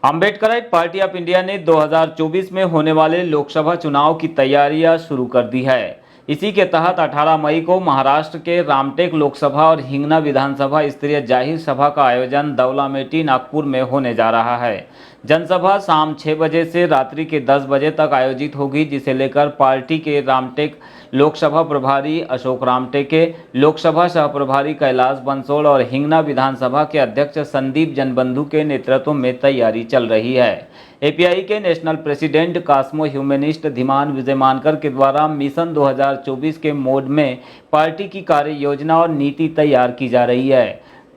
Ambedkarite party of India ने 2024 में होने वाले लोकसभा चुनाव की तैयारियां शुरू कर दी है। इसी के तहत 18 मई को महाराष्ट्र के रामटेक लोकसभा और हिंगना विधानसभा स्तरीय जाहिर सभा का आयोजन दौलामेटी नागपुर में होने जा रहा है। जनसभा शाम 6 बजे से रात्रि के 10 बजे तक आयोजित होगी, जिसे लेकर पार्टी के रामटेक लोकसभा प्रभारी अशोक रामटेके, लोकसभा सह प्रभारी कैलाश बंसोड़ और हिंगना विधानसभा के अध्यक्ष संदीप जनबंधु के नेतृत्व में तैयारी चल रही है। एपीआई के नेशनल प्रेसिडेंट कास्मो ह्यूमनिस्ट धीमान विजयमानकर के द्वारा मिशन 2024 के मोड में पार्टी की कार्य योजना और नीति तैयार की जा रही है।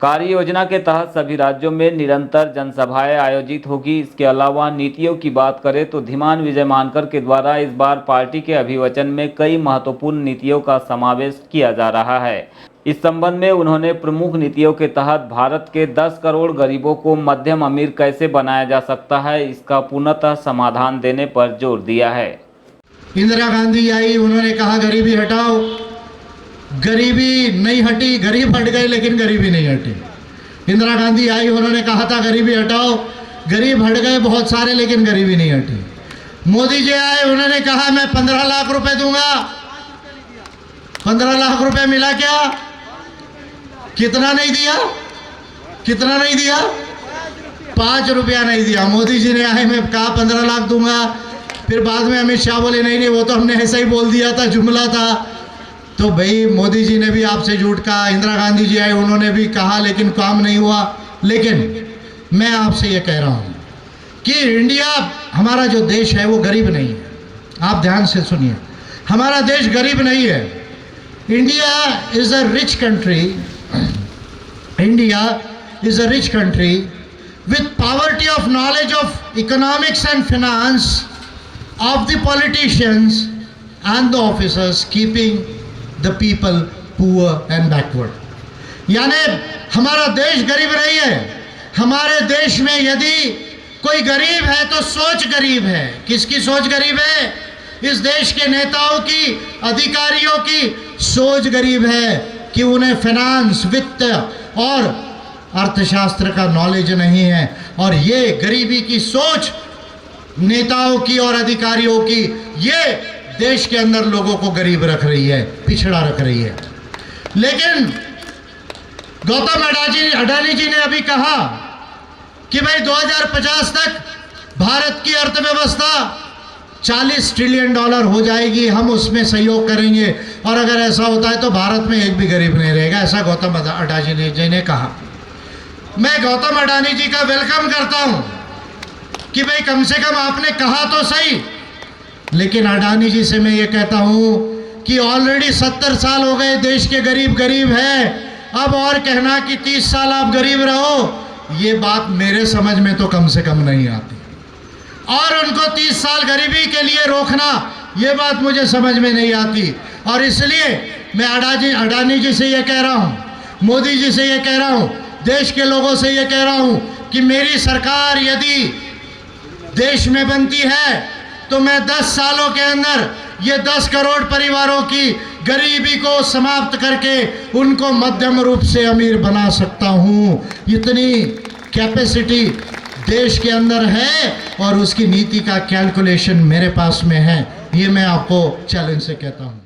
कार्य योजना के तहत सभी राज्यों में निरंतर जनसभाएं आयोजित होगी। इसके अलावा नीतियों की बात करें तो धीमान विजयमानकर के द्वारा इस बार पार्टी के अभिवचन में कई महत्वपूर्ण नीतियों का समावेश किया जा रहा है। इस संबंध में उन्होंने प्रमुख नीतियों के तहत भारत के 10 करोड़ गरीबों को मध्यम अमीर कैसे बनाया जा सकता है, इसका पूर्णतः समाधान देने पर जोर दिया है। इंदिरा गांधी आई, उन्होंने कहा गरीबी हटाओ, गरीबी नहीं हटी, गरीब हट गए लेकिन गरीबी नहीं हटी। इंदिरा गांधी आई, उन्होंने कहा था गरीबी हटाओ, गरीब हट गए बहुत सारे लेकिन गरीबी नहीं हटी। मोदी जी आए, उन्होंने कहा मैं 15 लाख रुपए दूंगा। 15 लाख रुपए मिला क्या? कितना नहीं दिया? कितना नहीं दिया? 5 रुपया नहीं दिया। मोदी जी ने आए, मैं कहा 15 लाख दूंगा, फिर बाद में अमित शाह बोले नहीं नहीं वो तो हमने ऐसा ही बोल दिया था, जुमला था। तो भाई मोदी जी ने भी आपसे झूठ कहा, इंदिरा गांधी जी आए, उन्होंने भी कहा लेकिन काम नहीं हुआ। लेकिन मैं आपसे ये कह रहा हूँ कि इंडिया, हमारा जो देश है वो गरीब नहीं है। आप ध्यान से सुनिए, हमारा देश गरीब नहीं है। India is a rich country. India is a rich country with poverty of knowledge of economics and finance of the politicians and the officers, keeping the people poor and backward. यानी हमारा देश गरीब नहीं है। हमारे देश में यदि कोई गरीब है तो सोच गरीब है। किसकी सोच गरीब है? इस देश के नेताओं की, अधिकारियों की सोच गरीब है कि उन्हें फाइनेंस, वित्त और अर्थशास्त्र का नॉलेज नहीं है। और ये गरीबी की सोच नेताओं की और अधिकारियों की, ये देश के अंदर लोगों को गरीब रख रही है, पिछड़ा रख रही है। लेकिन गौतम अडानी जी ने अभी कहा कि भाई 2050 तक भारत की अर्थव्यवस्था $40 ट्रिलियन हो जाएगी, हम उसमें सहयोग करेंगे और अगर ऐसा होता है तो भारत में एक भी गरीब नहीं रहेगा, ऐसा गौतम अडानी जी ने कहा। मैं गौतम अडानी जी का वेलकम करता हूं कि भाई कम से कम आपने कहा तो सही। लेकिन अडानी जी से मैं ये कहता हूं कि ऑलरेडी 70 साल हो गए, देश के गरीब गरीब है। अब और कहना कि 30 साल आप गरीब रहो, ये बात मेरे समझ में तो कम से कम नहीं आती। और उनको 30 साल गरीबी के लिए रोकना, ये बात मुझे समझ में नहीं आती। और इसलिए मैं अडानी जी से ये कह रहा हूँ, मोदी जी से ये कह रहा हूँ, देश के लोगों से ये कह रहा हूँ कि मेरी सरकार यदि देश में बनती है तो मैं 10 सालों के अंदर ये 10 करोड़ परिवारों की गरीबी को समाप्त करके उनको मध्यम रूप से अमीर बना सकता हूँ। इतनी कैपेसिटी देश के अंदर है और उसकी नीति का कैलकुलेशन मेरे पास में है। ये मैं आपको चैलेंज से कहता हूँ।